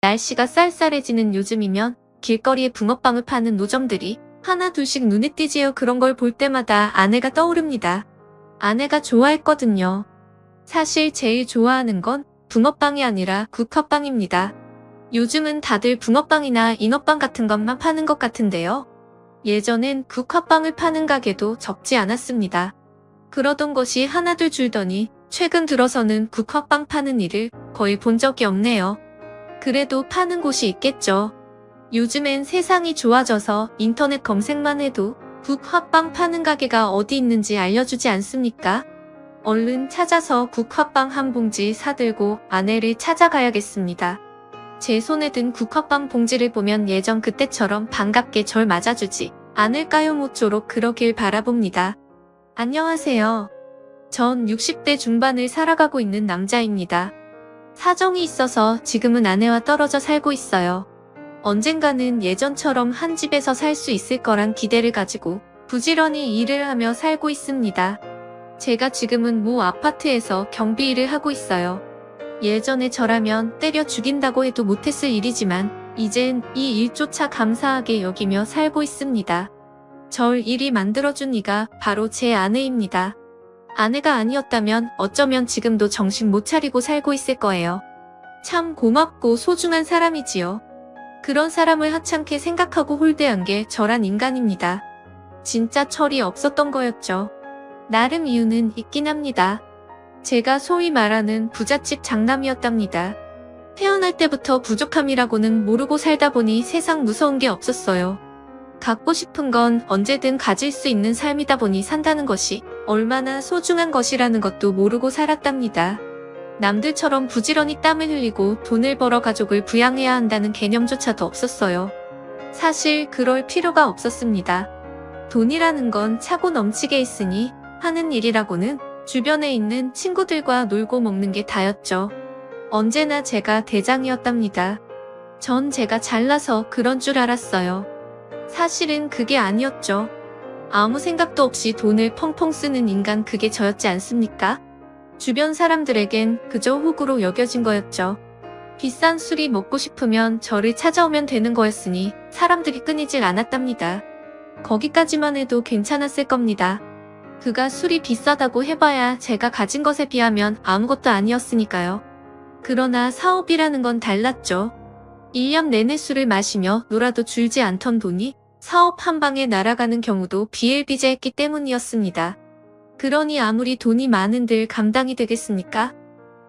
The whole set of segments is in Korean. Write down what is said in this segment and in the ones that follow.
날씨가 쌀쌀해지는 요즘이면 길거리에 붕어빵을 파는 노점들이 하나 둘씩 눈에 띄지요. 그런 걸 볼 때마다 아내가 떠오릅니다. 아내가 좋아했거든요. 사실 제일 좋아하는 건 붕어빵이 아니라 국화빵입니다. 요즘은 다들 붕어빵이나 잉어빵 같은 것만 파는 것 같은데요. 예전엔 국화빵을 파는 가게도 적지 않았습니다. 그러던 것이 하나둘 줄더니 최근 들어서는 국화빵 파는 일을 거의 본 적이 없네요. 그래도 파는 곳이 있겠죠. 요즘엔 세상이 좋아져서 인터넷 검색만 해도 국화빵 파는 가게가 어디 있는지 알려주지 않습니까? 얼른 찾아서 국화빵 한 봉지 사들고 아내를 찾아가야겠습니다. 제 손에 든 국화빵 봉지를 보면 예전 그때처럼 반갑게 절 맞아주지 않을까요? 모쪼록 그러길 바라봅니다. 안녕하세요. 전 60대 중반을 살아가고 있는 남자입니다. 사정이 있어서 지금은 아내와 떨어져 살고 있어요. 언젠가는 예전처럼 한 집에서 살 수 있을 거란 기대를 가지고 부지런히 일을 하며 살고 있습니다. 제가 지금은 모 아파트에서 경비 일을 하고 있어요. 예전에 저라면 때려 죽인다고 해도 못했을 일이지만 이젠 이 일조차 감사하게 여기며 살고 있습니다. 절 이리 만들어준 이가 바로 제 아내입니다. 아내가 아니었다면 어쩌면 지금도 정신 못 차리고 살고 있을 거예요. 참 고맙고 소중한 사람이지요. 그런 사람을 하찮게 생각하고 홀대한 게 저란 인간입니다. 진짜 철이 없었던 거였죠. 나름 이유는 있긴 합니다. 제가 소위 말하는 부잣집 장남이었답니다. 태어날 때부터 부족함이라고는 모르고 살다 보니 세상 무서운 게 없었어요. 갖고 싶은 건 언제든 가질 수 있는 삶이다 보니 산다는 것이 얼마나 소중한 것이라는 것도 모르고 살았답니다. 남들처럼 부지런히 땀을 흘리고 돈을 벌어 가족을 부양해야 한다는 개념조차도 없었어요. 사실 그럴 필요가 없었습니다. 돈이라는 건 차고 넘치게 있으니 하는 일이라고는 주변에 있는 친구들과 놀고 먹는 게 다였죠. 언제나 제가 대장이었답니다. 전 제가 잘나서 그런 줄 알았어요. 사실은 그게 아니었죠. 아무 생각도 없이 돈을 펑펑 쓰는 인간, 그게 저였지 않습니까? 주변 사람들에겐 그저 호구로 여겨진 거였죠. 비싼 술이 먹고 싶으면 저를 찾아오면 되는 거였으니 사람들이 끊이질 않았답니다. 거기까지만 해도 괜찮았을 겁니다. 그가 술이 비싸다고 해봐야 제가 가진 것에 비하면 아무것도 아니었으니까요. 그러나 사업이라는 건 달랐죠. 1년 내내 술을 마시며 놀아도 줄지 않던 돈이 사업 한 방에 날아가는 경우도 비일비재했기 때문이었습니다. 그러니 아무리 돈이 많은들 감당이 되겠습니까?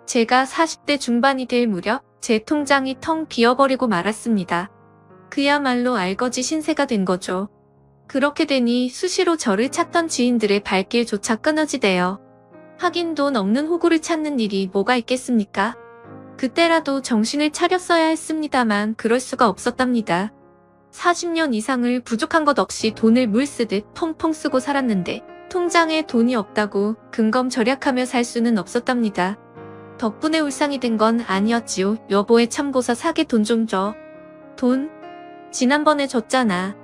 제가 40대 중반이 될 무렵 제 통장이 텅 비어버리고 말았습니다. 그야말로 알거지 신세가 된 거죠. 그렇게 되니 수시로 저를 찾던 지인들의 발길조차 끊어지대요. 하긴 돈 없는 호구를 찾는 일이 뭐가 있겠습니까? 그때라도 정신을 차렸어야 했습니다만 그럴 수가 없었답니다. 40년 이상을 부족한 것 없이 돈을 물 쓰듯 펑펑 쓰고 살았는데 통장에 돈이 없다고 근검절약하며 살 수는 없었답니다. 덕분에 울상이 된 건 아니었지요. 여보의 참고서 사게 돈 좀 줘. 돈? 지난번에 줬잖아.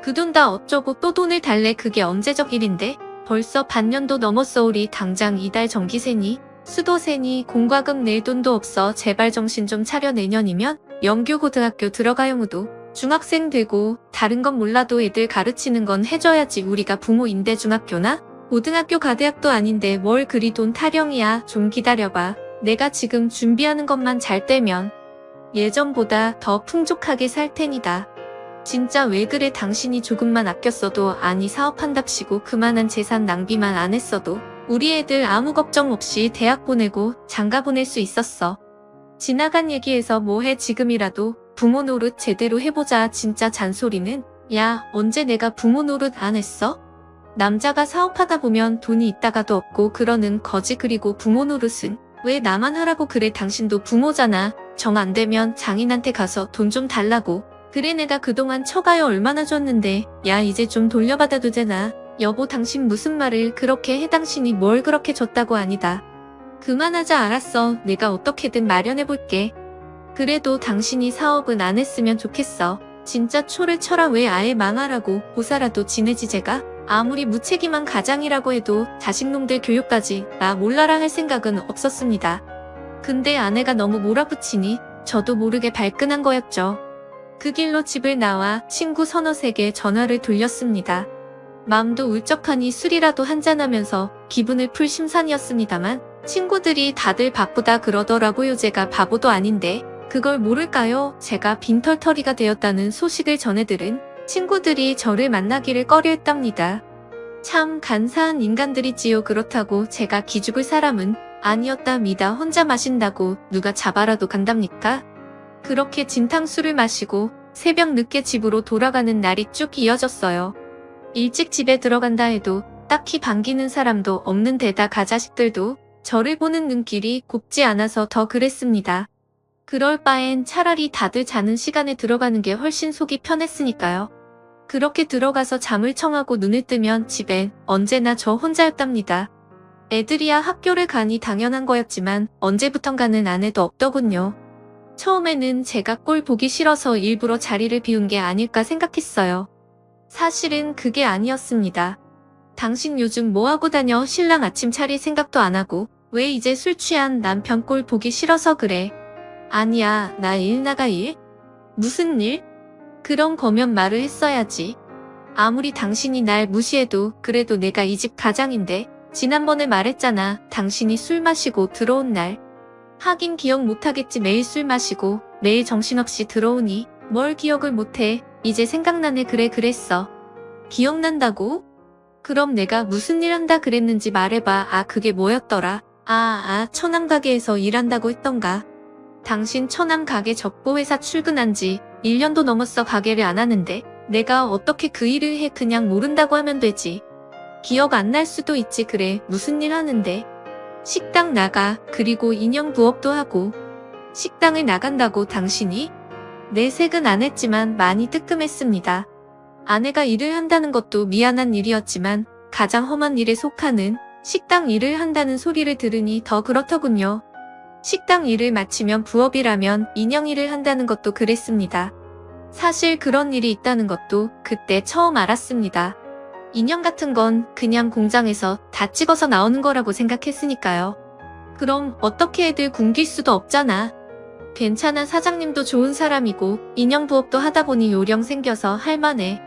그 돈 다 어쩌고 또 돈을 달래. 그게 언제적 일인데? 벌써 반년도 넘었어. 우리 당장 이달 전기세니 수도세니 공과금 낼 돈도 없어. 제발 정신 좀 차려. 내년이면 영규 고등학교 들어가. 영우도 중학생 되고 다른 건 몰라도 애들 가르치는 건 해줘야지. 우리가 부모인데 중학교나 고등학교 가. 대학도 아닌데 뭘 그리 돈 타령이야. 좀 기다려봐. 내가 지금 준비하는 것만 잘 되면 예전보다 더 풍족하게 살 테니다. 진짜 왜 그래? 당신이 조금만 아꼈어도, 아니 사업한답시고 그만한 재산 낭비만 안 했어도 우리 애들 아무 걱정 없이 대학 보내고 장가 보낼 수 있었어. 지나간 얘기해서 뭐해. 지금이라도 부모 노릇 제대로 해보자. 진짜 잔소리는. 야, 언제 내가 부모 노릇 안 했어? 남자가 사업하다 보면 돈이 있다가도 없고 그러는 거지. 그리고 부모 노릇은 왜 나만 하라고 그래? 당신도 부모잖아. 정 안 되면 장인한테 가서 돈 좀 달라고. 그래, 내가 그동안 처가여 얼마나 줬는데. 야, 이제 좀 돌려받아도 되나? 여보, 당신 무슨 말을 그렇게 해. 당신이 뭘 그렇게 줬다고. 아니다. 그만하자. 알았어. 내가 어떻게든 마련해볼게. 그래도 당신이 사업은 안 했으면 좋겠어. 진짜 초를 쳐라. 왜 아예 망하라고. 보사라도 지내지. 제가 아무리 무책임한 가장이라고 해도 자식놈들 교육까지 나 몰라라 할 생각은 없었습니다. 근데 아내가 너무 몰아붙이니 저도 모르게 발끈한 거였죠. 그 길로 집을 나와 친구 서너세게 전화를 돌렸습니다. 마음도 울적하니 술이라도 한잔하면서 기분을 풀 심산이었습니다만 친구들이 다들 바쁘다 그러더라고요. 제가 바보도 아닌데 그걸 모를까요? 제가 빈털터리가 되었다는 소식을 전해들은 친구들이 저를 만나기를 꺼려했답니다. 참 간사한 인간들이지요. 그렇다고 제가 기죽을 사람은 아니었답니다. 혼자 마신다고 누가 잡아라도 간답니까? 그렇게 진탕술을 마시고 새벽 늦게 집으로 돌아가는 날이 쭉 이어졌어요. 일찍 집에 들어간다 해도 딱히 반기는 사람도 없는 데다 가자식들도 저를 보는 눈길이 곱지 않아서 더 그랬습니다. 그럴 바엔 차라리 다들 자는 시간에 들어가는 게 훨씬 속이 편했으니까요. 그렇게 들어가서 잠을 청하고 눈을 뜨면 집엔 언제나 저 혼자였답니다. 애들이야 학교를 가니 당연한 거였지만 언제부턴가는 아내도 없더군요. 처음에는 제가 꼴 보기 싫어서 일부러 자리를 비운 게 아닐까 생각했어요. 사실은 그게 아니었습니다. 당신 요즘 뭐하고 다녀? 신랑 아침 차릴 생각도 안 하고 왜 이제 술 취한 남편 꼴 보기 싫어서 그래? 아니야, 나 일 나가 일? 무슨 일? 그런 거면 말을 했어야지. 아무리 당신이 날 무시해도 그래도 내가 이 집 가장인데 지난번에 말했잖아. 당신이 술 마시고 들어온 날. 하긴 기억 못하겠지. 매일 술 마시고 매일 정신없이 들어오니 뭘 기억을 못해. 이제 생각나네. 그래 그랬어. 기억난다고? 그럼 내가 무슨 일 한다 그랬는지 말해봐. 아 그게 뭐였더라? 처남 가게에서 일한다고 했던가. 당신 처남 가게 접고 회사 출근한 지 1년도 넘었어. 가게를 안 하는데 내가 어떻게 그 일을 해. 그냥 모른다고 하면 되지. 기억 안 날 수도 있지. 그래 무슨 일 하는데? 식당 나가. 그리고 인형 부업도 하고. 식당을 나간다고 당신이? 내색은 안 했지만 많이 뜨끔했습니다. 아내가 일을 한다는 것도 미안한 일이었지만 가장 험한 일에 속하는 식당 일을 한다는 소리를 들으니 더 그렇더군요. 식당 일을 마치면 부업이라면 인형 일을 한다는 것도 그랬습니다. 사실 그런 일이 있다는 것도 그때 처음 알았습니다. 인형 같은 건 그냥 공장에서 다 찍어서 나오는 거라고 생각했으니까요. 그럼 어떻게 애들 굶길 수도 없잖아. 괜찮아. 사장님도 좋은 사람이고 인형 부업도 하다 보니 요령 생겨서 할만해.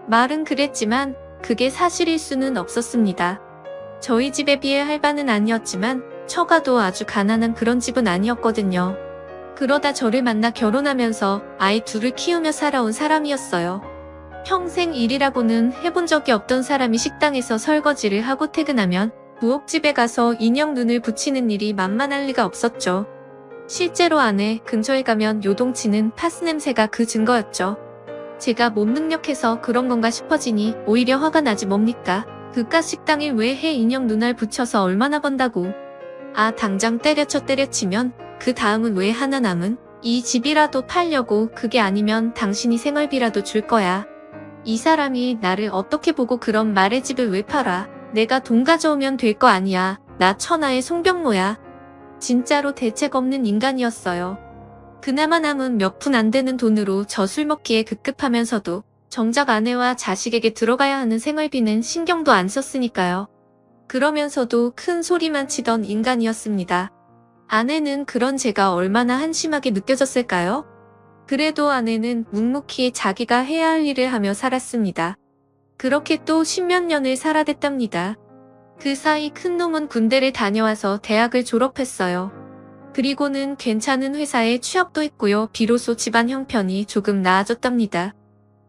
말은 그랬지만 그게 사실일 수는 없었습니다. 저희 집에 비해 할 바는 아니었지만 처가도 아주 가난한 그런 집은 아니었거든요. 그러다 저를 만나 결혼하면서 아이 둘을 키우며 살아온 사람이었어요. 평생 일이라고는 해본 적이 없던 사람이 식당에서 설거지를 하고 퇴근하면 부엌집에 가서 인형 눈을 붙이는 일이 만만할 리가 없었죠. 실제로 아내 근처에 가면 요동치는 파스 냄새가 그 증거였죠. 제가 못 능력해서 그런 건가 싶어지니 오히려 화가 나지 뭡니까? 그깟 식당에 왜 해? 인형 눈알 붙여서 얼마나 번다고. 당장 때려치면 그 다음은 왜 하나 남은? 이 집이라도 팔려고. 그게 아니면 당신이 생활비라도 줄 거야. 이 사람이 나를 어떻게 보고 그런 말의 집을 왜 팔아? 내가 돈 가져오면 될 거 아니야. 나 천하의 송병모야. 진짜로 대책 없는 인간이었어요. 그나마 남은 몇 푼 안 되는 돈으로 저 술 먹기에 급급하면서도 정작 아내와 자식에게 들어가야 하는 생활비는 신경도 안 썼으니까요. 그러면서도 큰 소리만 치던 인간이었습니다. 아내는 그런 제가 얼마나 한심하게 느껴졌을까요? 그래도 아내는 묵묵히 자기가 해야 할 일을 하며 살았습니다. 그렇게 또 10몇 년을 살아댔답니다. 그 사이 큰 놈은 군대를 다녀와서 대학을 졸업했어요. 그리고는 괜찮은 회사에 취업도 했고요. 비로소 집안 형편이 조금 나아졌답니다.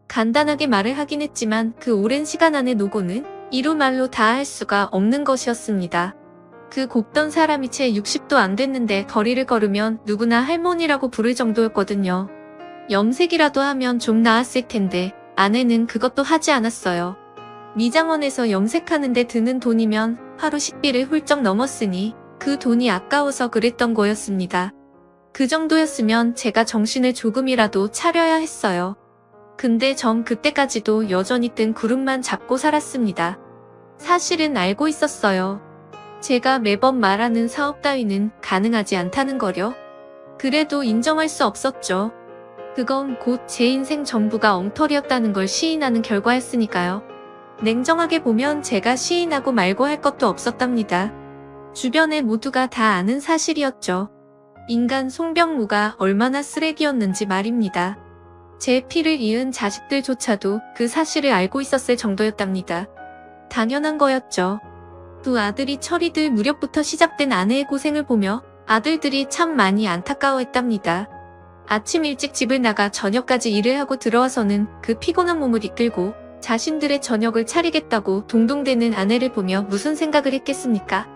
간단하게 말을 하긴 했지만 그 오랜 시간 안의 노고는 이루 말로 다 할 수가 없는 것이었습니다. 그 곱던 사람이 채 60도 안 됐는데 거리를 걸으면 누구나 할머니라고 부를 정도였거든요. 염색이라도 하면 좀 나았을 텐데 아내는 그것도 하지 않았어요. 미장원에서 염색하는데 드는 돈이면 하루 식비를 훌쩍 넘었으니 그 돈이 아까워서 그랬던 거였습니다. 그 정도였으면 제가 정신을 조금이라도 차려야 했어요. 근데 전 그때까지도 여전히 뜬 구름만 잡고 살았습니다. 사실은 알고 있었어요. 제가 매번 말하는 사업 따위는 가능하지 않다는 거려. 그래도 인정할 수 없었죠. 그건 곧 제 인생 전부가 엉터리였다는 걸 시인하는 결과였으니까요. 냉정하게 보면 제가 시인하고 말고 할 것도 없었답니다. 주변에 모두가 다 아는 사실이었죠. 인간 송병무가 얼마나 쓰레기였는지 말입니다. 제 피를 이은 자식들조차도 그 사실을 알고 있었을 정도였답니다. 당연한 거였죠. 두 아들이 철이 들 무렵부터 시작된 아내의 고생을 보며 아들들이 참 많이 안타까워했답니다. 아침 일찍 집을 나가 저녁까지 일을 하고 들어와서는 그 피곤한 몸을 이끌고 자신들의 저녁을 차리겠다고 동동대는 아내를 보며 무슨 생각을 했겠습니까?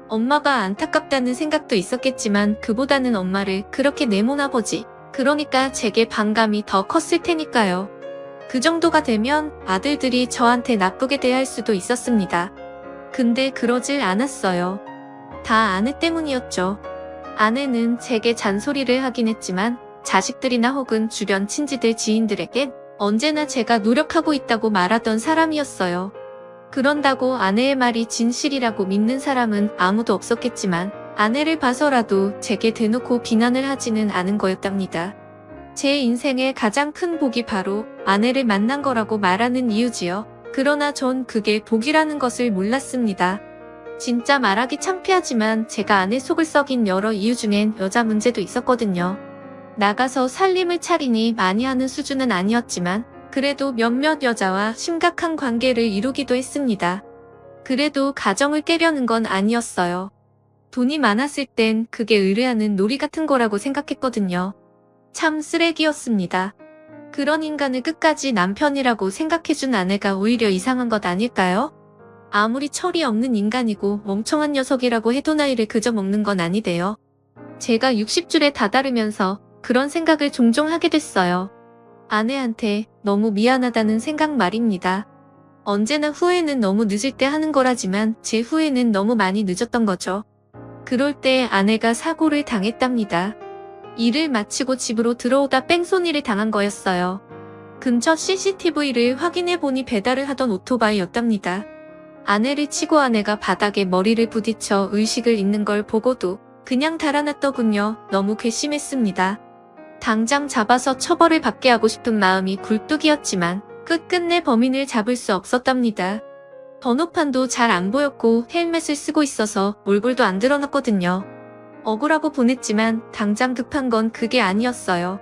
엄마가 안타깝다는 생각도 있었겠지만 그보다는 엄마를 그렇게 내몬 아버지, 그러니까 제게 반감이 더 컸을 테니까요. 그 정도가 되면 아들들이 저한테 나쁘게 대할 수도 있었습니다. 근데 그러질 않았어요. 다 아내 때문이었죠. 아내는 제게 잔소리를 하긴 했지만 자식들이나 혹은 주변 친지들 지인들에겐 언제나 제가 노력하고 있다고 말하던 사람이었어요. 그런다고 아내의 말이 진실이라고 믿는 사람은 아무도 없었겠지만 아내를 봐서라도 제게 대놓고 비난을 하지는 않은 거였답니다. 제 인생의 가장 큰 복이 바로 아내를 만난 거라고 말하는 이유지요. 그러나 전 그게 복이라는 것을 몰랐습니다. 진짜 말하기 창피하지만 제가 아내 속을 썩인 여러 이유 중엔 여자 문제도 있었거든요. 나가서 살림을 차리니 많이 하는 수준은 아니었지만 그래도 몇몇 여자와 심각한 관계를 이루기도 했습니다. 그래도 가정을 깨려는 건 아니었어요. 돈이 많았을 땐 그게 의뢰하는 놀이 같은 거라고 생각했거든요. 참 쓰레기였습니다. 그런 인간을 끝까지 남편이라고 생각해준 아내가 오히려 이상한 것 아닐까요? 아무리 철이 없는 인간이고 멍청한 녀석이라고 해도 나이를 그저 먹는 건 아니대요. 제가 60줄에 다다르면서 그런 생각을 종종 하게 됐어요. 아내한테 너무 미안하다는 생각 말입니다. 언제나 후회는 너무 늦을 때 하는 거라지만 제 후회는 너무 많이 늦었던 거죠. 그럴 때 아내가 사고를 당했답니다. 일을 마치고 집으로 들어오다 뺑소니를 당한 거였어요. 근처 CCTV를 확인해보니 배달을 하던 오토바이였답니다. 아내를 치고 아내가 바닥에 머리를 부딪혀 의식을 잃는 걸 보고도 그냥 달아났더군요. 너무 괘씸했습니다. 당장 잡아서 처벌을 받게 하고 싶은 마음이 굴뚝이었지만 끝끝내 범인을 잡을 수 없었답니다. 번호판도 잘 안 보였고 헬멧을 쓰고 있어서 얼굴도 안 드러났거든요. 억울하고 보냈지만 당장 급한 건 그게 아니었어요.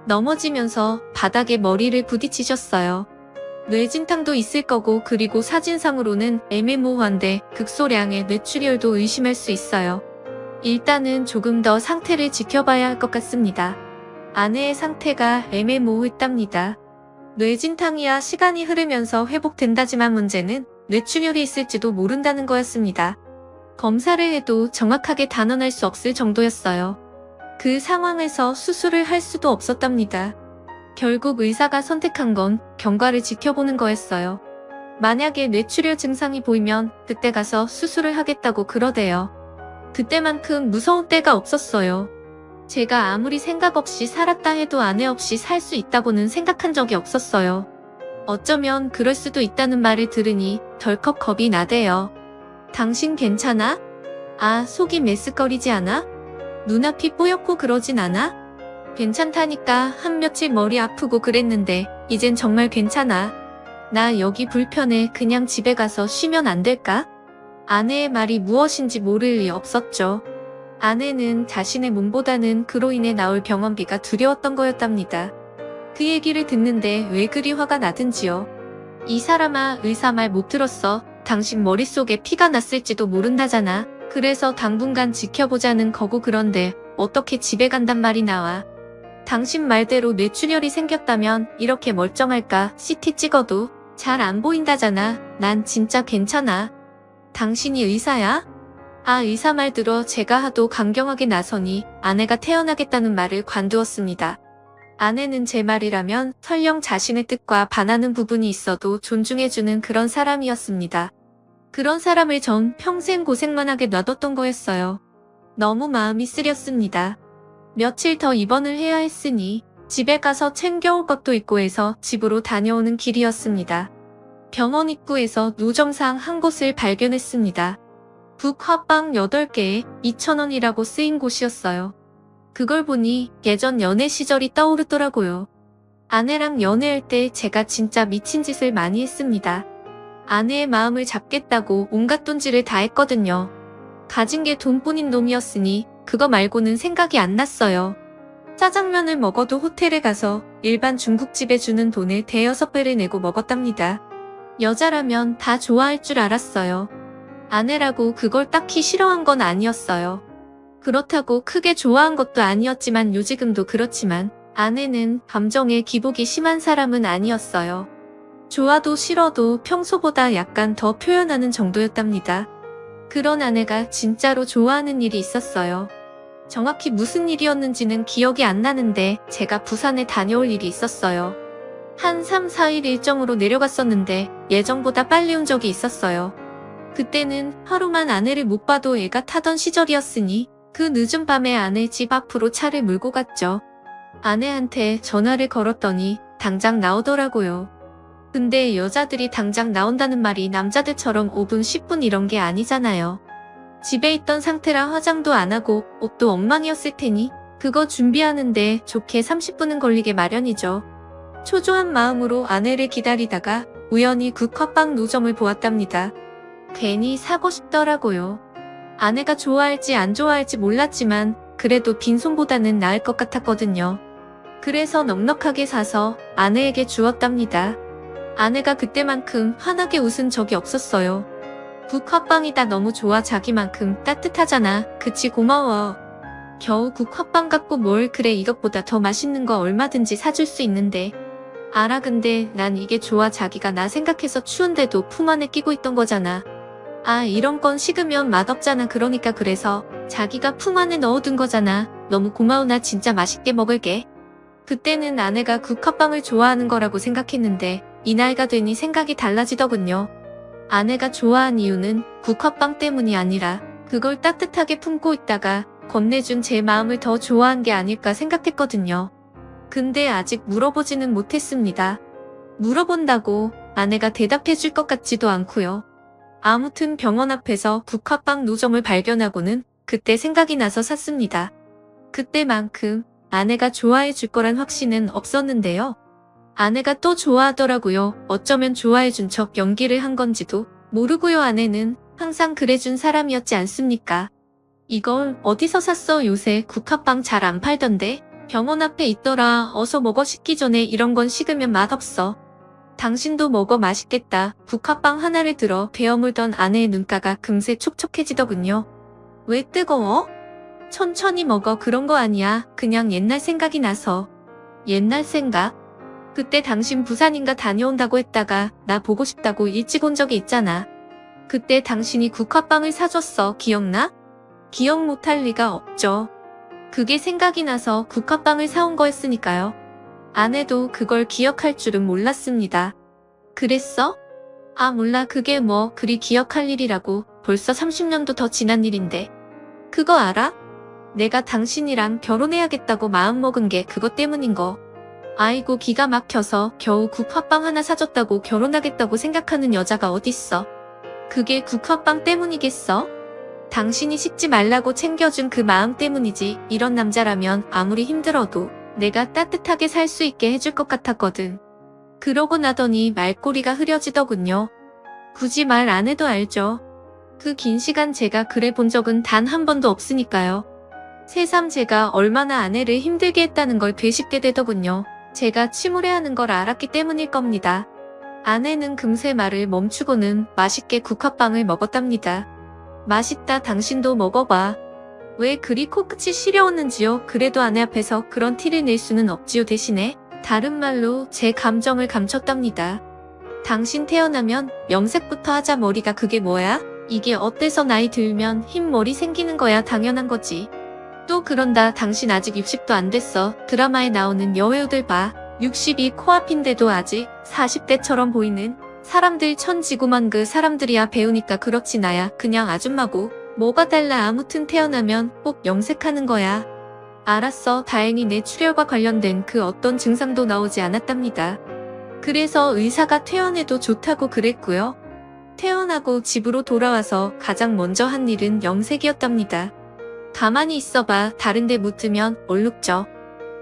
넘어지면서 바닥에 머리를 부딪히셨어요. 뇌진탕도 있을 거고 그리고 사진상으로는 애매모호한데 극소량의 뇌출혈도 의심할 수 있어요. 일단은 조금 더 상태를 지켜봐야 할 것 같습니다. 아내의 상태가 애매모호했답니다. 뇌진탕이야 시간이 흐르면서 회복된다지만 문제는 뇌출혈이 있을지도 모른다는 거였습니다. 검사를 해도 정확하게 단언할 수 없을 정도였어요. 그 상황에서 수술을 할 수도 없었답니다. 결국 의사가 선택한 건 경과를 지켜보는 거였어요. 만약에 뇌출혈 증상이 보이면 그때 가서 수술을 하겠다고 그러대요. 그때만큼 무서운 때가 없었어요. 제가 아무리 생각 없이 살았다 해도 아내 없이 살 수 있다고는 생각한 적이 없었어요. 어쩌면 그럴 수도 있다는 말을 들으니 덜컥 겁이 나대요. 당신 괜찮아? 아, 속이 메스꺼리지 않아? 눈앞이 뽀얗고 그러진 않아? 괜찮다니까 한 며칠 머리 아프고 그랬는데 이젠 정말 괜찮아. 나 여기 불편해. 그냥 집에 가서 쉬면 안 될까? 아내의 말이 무엇인지 모를 리 없었죠. 아내는 자신의 몸보다는 그로 인해 나올 병원비가 두려웠던 거였답니다. 그 얘기를 듣는데 왜 그리 화가 나든지요. 이 사람아, 의사 말 못 들었어. 당신 머릿속에 피가 났을지도 모른다잖아. 그래서 당분간 지켜보자는 거고 그런데 어떻게 집에 간단 말이 나와. 당신 말대로 뇌출혈이 생겼다면 이렇게 멀쩡할까? CT 찍어도 잘 안 보인다잖아. 난 진짜 괜찮아. 당신이 의사야? 아, 의사 말 들어 제가 하도 강경하게 나서니 아내가 태어나겠다는 말을 관두었습니다. 아내는 제 말이라면 설령 자신의 뜻과 반하는 부분이 있어도 존중해주는 그런 사람이었습니다. 그런 사람을 전 평생 고생만 하게 놔뒀던 거였어요. 너무 마음이 쓰렸습니다. 며칠 더 입원을 해야 했으니 집에 가서 챙겨올 것도 있고 해서 집으로 다녀오는 길이었습니다. 병원 입구에서 노점상 한 곳을 발견했습니다. 북화빵 8개에 2,000원이라고 쓰인 곳이었어요. 그걸 보니 예전 연애 시절이 떠오르더라고요. 아내랑 연애할 때 제가 진짜 미친 짓을 많이 했습니다. 아내의 마음을 잡겠다고 온갖 돈질을 다 했거든요. 가진 게 돈뿐인 놈이었으니 그거 말고는 생각이 안 났어요. 짜장면을 먹어도 호텔에 가서 일반 중국집에 주는 돈의 대여섯 배를 내고 먹었답니다. 여자라면 다 좋아할 줄 알았어요. 아내라고 그걸 딱히 싫어한 건 아니었어요. 그렇다고 크게 좋아한 것도 아니었지만 요지금도 그렇지만 아내는 감정에 기복이 심한 사람은 아니었어요. 좋아도 싫어도 평소보다 약간 더 표현하는 정도였답니다. 그런 아내가 진짜로 좋아하는 일이 있었어요. 정확히 무슨 일이었는지는 기억이 안 나는데 제가 부산에 다녀올 일이 있었어요. 한 3, 4일 일정으로 내려갔었는데 예정보다 빨리 온 적이 있었어요. 그때는 하루만 아내를 못 봐도 애가 타던 시절이었으니 그 늦은 밤에 아내 집 앞으로 차를 몰고 갔죠. 아내한테 전화를 걸었더니 당장 나오더라고요. 근데 여자들이 당장 나온다는 말이 남자들처럼 5분, 10분 이런 게 아니잖아요. 집에 있던 상태라 화장도 안 하고 옷도 엉망이었을 테니 그거 준비하는데 좋게 30분은 걸리게 마련이죠. 초조한 마음으로 아내를 기다리다가 우연히 국화빵 노점을 보았답니다. 괜히 사고 싶더라고요. 아내가 좋아할지 안 좋아할지 몰랐지만 그래도 빈손보다는 나을 것 같았거든요. 그래서 넉넉하게 사서 아내에게 주었답니다. 아내가 그때만큼 환하게 웃은 적이 없었어요. 국화빵이다 너무 좋아 자기만큼 따뜻하잖아. 그치 고마워. 겨우 국화빵 갖고 뭘 그래 이것보다 더 맛있는 거 얼마든지 사줄 수 있는데. 알아 근데 난 이게 좋아 자기가 나 생각해서 추운데도 품 안에 끼고 있던 거잖아. 아 이런 건 식으면 맛없잖아 그러니까 그래서 자기가 품 안에 넣어둔 거잖아. 너무 고마워 나 진짜 맛있게 먹을게. 그때는 아내가 국화빵을 좋아하는 거라고 생각했는데 이 나이가 되니 생각이 달라지더군요. 아내가 좋아한 이유는 국화빵 때문이 아니라 그걸 따뜻하게 품고 있다가 건네준 제 마음을 더 좋아한 게 아닐까 생각했거든요. 근데 아직 물어보지는 못했습니다. 물어본다고 아내가 대답해 줄 것 같지도 않고요. 아무튼 병원 앞에서 국화빵 노점을 발견하고는 그때 생각이 나서 샀습니다. 그때만큼 아내가 좋아해 줄 거란 확신은 없었는데요. 아내가 또 좋아하더라고요. 어쩌면 좋아해 준 척 연기를 한 건지도 모르고요. 아내는 항상 그래준 사람이었지 않습니까? 이걸 어디서 샀어? 요새 국화빵 잘 안 팔던데? 병원 앞에 있더라. 어서 먹어 식기 전에 이런 건 식으면 맛없어. 당신도 먹어 맛있겠다. 국화빵 하나를 들어 베어물던 아내의 눈가가 금세 촉촉해지더군요. 왜 뜨거워? 천천히 먹어. 그런 거 아니야. 그냥 옛날 생각이 나서. 옛날 생각? 그때 당신 부산인가 다녀온다고 했다가 나 보고 싶다고 일찍 온 적이 있잖아. 그때 당신이 국화빵을 사줬어. 기억나? 기억 못할 리가 없죠. 그게 생각이 나서 국화빵을 사온 거였으니까요. 아내도 그걸 기억할 줄은 몰랐습니다. 그랬어? 아 몰라 그게 뭐 그리 기억할 일이라고. 벌써 30년도 더 지난 일인데. 그거 알아? 내가 당신이랑 결혼해야겠다고 마음먹은 게 그것 때문인 거. 아이고 기가 막혀서 겨우 국화빵 하나 사줬다고 결혼하겠다고 생각하는 여자가 어딨어. 그게 국화빵 때문이겠어? 당신이 식지 말라고 챙겨준 그 마음 때문이지. 이런 남자라면 아무리 힘들어도 내가 따뜻하게 살 수 있게 해줄 것 같았거든. 그러고 나더니 말꼬리가 흐려지더군요. 굳이 말 안 해도 알죠. 그 긴 시간 제가 그래 본 적은 단 한 번도 없으니까요. 새삼 제가 얼마나 아내를 힘들게 했다는 걸 되씹게 되더군요. 제가 침울해하는 걸 알았기 때문일 겁니다. 아내는 금세 말을 멈추고는 맛있게 국화빵을 먹었답니다. 맛있다 당신도 먹어봐. 왜 그리 코끝이 시려웠는지요. 그래도 아내 앞에서 그런 티를 낼 수는 없지요. 대신에 다른 말로 제 감정을 감췄답니다. 당신 태어나면 염색부터 하자. 머리가 그게 뭐야? 이게 어때서 나이 들면 흰 머리 생기는 거야. 당연한 거지. 또 그런다. 당신 아직 60도 안 됐어. 드라마에 나오는 여배우들 봐. 60이 코앞인데도 아직 40대처럼 보이는 사람들 천지구만. 그 사람들이야 배우니까 그렇지 나야 그냥 아줌마고. 뭐가 달라. 아무튼 태어나면 꼭 염색하는 거야. 알았어. 다행히 내 출혈과 관련된 그 어떤 증상도 나오지 않았답니다. 그래서 의사가 퇴원해도 좋다고 그랬고요. 퇴원하고 집으로 돌아와서 가장 먼저 한 일은 염색이었답니다. 가만히 있어봐. 다른데 묻으면 얼룩져.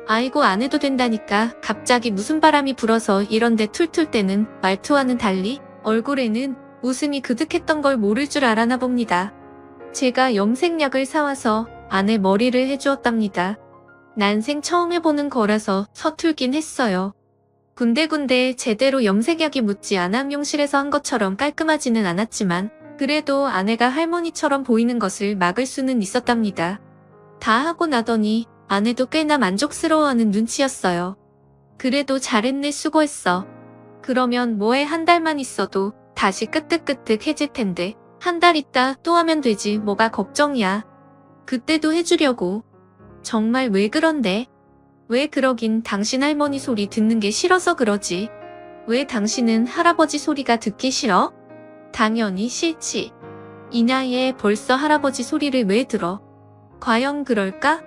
아이고 안 해도 된다니까. 갑자기 무슨 바람이 불어서 이런데 툴툴 대는 말투와는 달리 얼굴에는 웃음이 그득했던 걸 모를 줄 알아나 봅니다. 제가 염색약을 사와서 아내 머리를 해주었답니다. 난생 처음 해보는 거라서 서툴긴 했어요. 군데군데 제대로 염색약이 묻지 않아 미용실에서 한 것처럼 깔끔하지는 않았지만 그래도 아내가 할머니처럼 보이는 것을 막을 수는 있었답니다. 다 하고 나더니 아내도 꽤나 만족스러워하는 눈치였어요. 그래도 잘했네, 수고했어. 그러면 뭐해, 한 달만 있어도 다시 끄떡끄떡해질 텐데 한 달 있다 또 하면 되지, 뭐가 걱정이야. 그때도 해주려고. 정말 왜 그런데? 왜 그러긴, 당신 할머니 소리 듣는 게 싫어서 그러지. 왜 당신은 할아버지 소리가 듣기 싫어? 당연히 싫지. 이 나이에 벌써 할아버지 소리를 왜 들어? 과연 그럴까?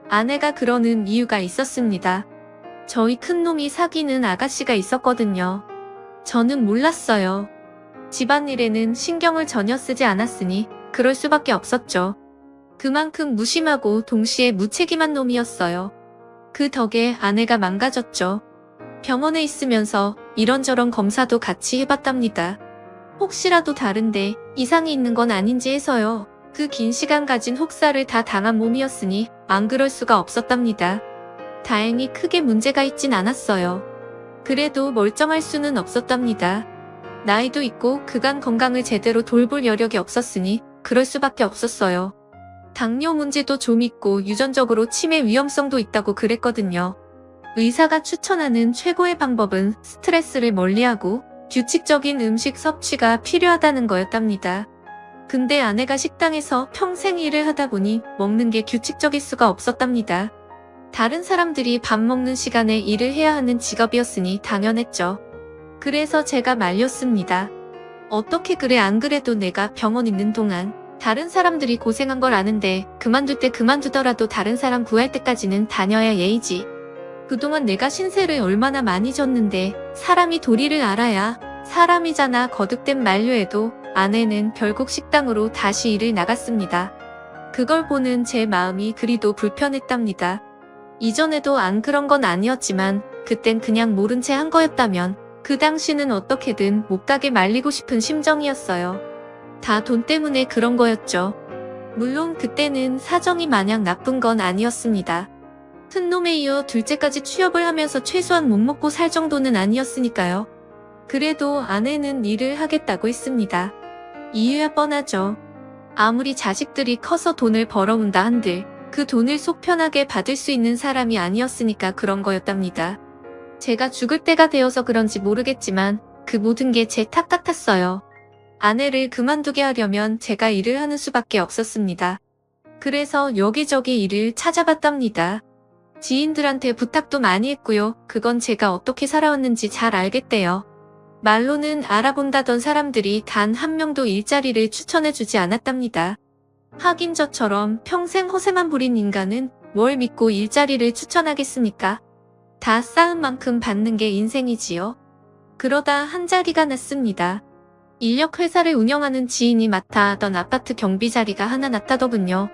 아내가 그러는 이유가 있었습니다. 저희 큰놈이 사귀는 아가씨가 있었거든요. 저는 몰랐어요. 집안일에는 신경을 전혀 쓰지 않았으니 그럴 수밖에 없었죠. 그만큼 무심하고 동시에 무책임한 놈이었어요. 그 덕에 아내가 망가졌죠. 병원에 있으면서 이런저런 검사도 같이 해봤답니다. 혹시라도 다른데 이상이 있는 건 아닌지 해서요. 그 긴 시간 가진 혹사를 다 당한 몸이었으니 안 그럴 수가 없었답니다. 다행히 크게 문제가 있진 않았어요. 그래도 멀쩡할 수는 없었답니다. 나이도 있고 그간 건강을 제대로 돌볼 여력이 없었으니 그럴 수밖에 없었어요. 당뇨 문제도 좀 있고 유전적으로 치매 위험성도 있다고 그랬거든요. 의사가 추천하는 최고의 방법은 스트레스를 멀리하고 규칙적인 음식 섭취가 필요하다는 거였답니다. 근데 아내가 식당에서 평생 일을 하다 보니 먹는 게 규칙적일 수가 없었답니다. 다른 사람들이 밥 먹는 시간에 일을 해야 하는 직업이었으니 당연했죠. 그래서 제가 말렸습니다. 어떻게 그래, 안 그래도 내가 병원 있는 동안 다른 사람들이 고생한 걸 아는데 그만둘 때 그만두더라도 다른 사람 구할 때까지는 다녀야 예의지. 그동안 내가 신세를 얼마나 많이 졌는데 사람이 도리를 알아야 사람이잖아. 거듭된 만류에도 아내는 결국 식당으로 다시 일을 나갔습니다. 그걸 보는 제 마음이 그리도 불편했답니다. 이전에도 안 그런 건 아니었지만 그땐 그냥 모른 채 한 거였다면 그 당시는 어떻게든 못 가게 말리고 싶은 심정이었어요. 다 돈 때문에 그런 거였죠. 물론 그때는 사정이 마냥 나쁜 건 아니었습니다. 큰 놈에 이어 둘째까지 취업을 하면서 최소한 못 먹고 살 정도는 아니었으니까요. 그래도 아내는 일을 하겠다고 했습니다. 이유야 뻔하죠. 아무리 자식들이 커서 돈을 벌어온다 한들 그 돈을 속 편하게 받을 수 있는 사람이 아니었으니까 그런 거였답니다. 제가 죽을 때가 되어서 그런지 모르겠지만 그 모든 게 제 탓 같았어요. 아내를 그만두게 하려면 제가 일을 하는 수밖에 없었습니다. 그래서 여기저기 일을 찾아봤답니다. 지인들한테 부탁도 많이 했고요. 그건 제가 어떻게 살아왔는지 잘 알겠대요. 말로는 알아본다던 사람들이 단 한 명도 일자리를 추천해주지 않았답니다. 하긴 저처럼 평생 허세만 부린 인간은 뭘 믿고 일자리를 추천하겠습니까? 다 쌓은 만큼 받는 게 인생이지요. 그러다 한 자리가 났습니다. 인력회사를 운영하는 지인이 맡아 하던 아파트 경비 자리가 하나 났다더군요.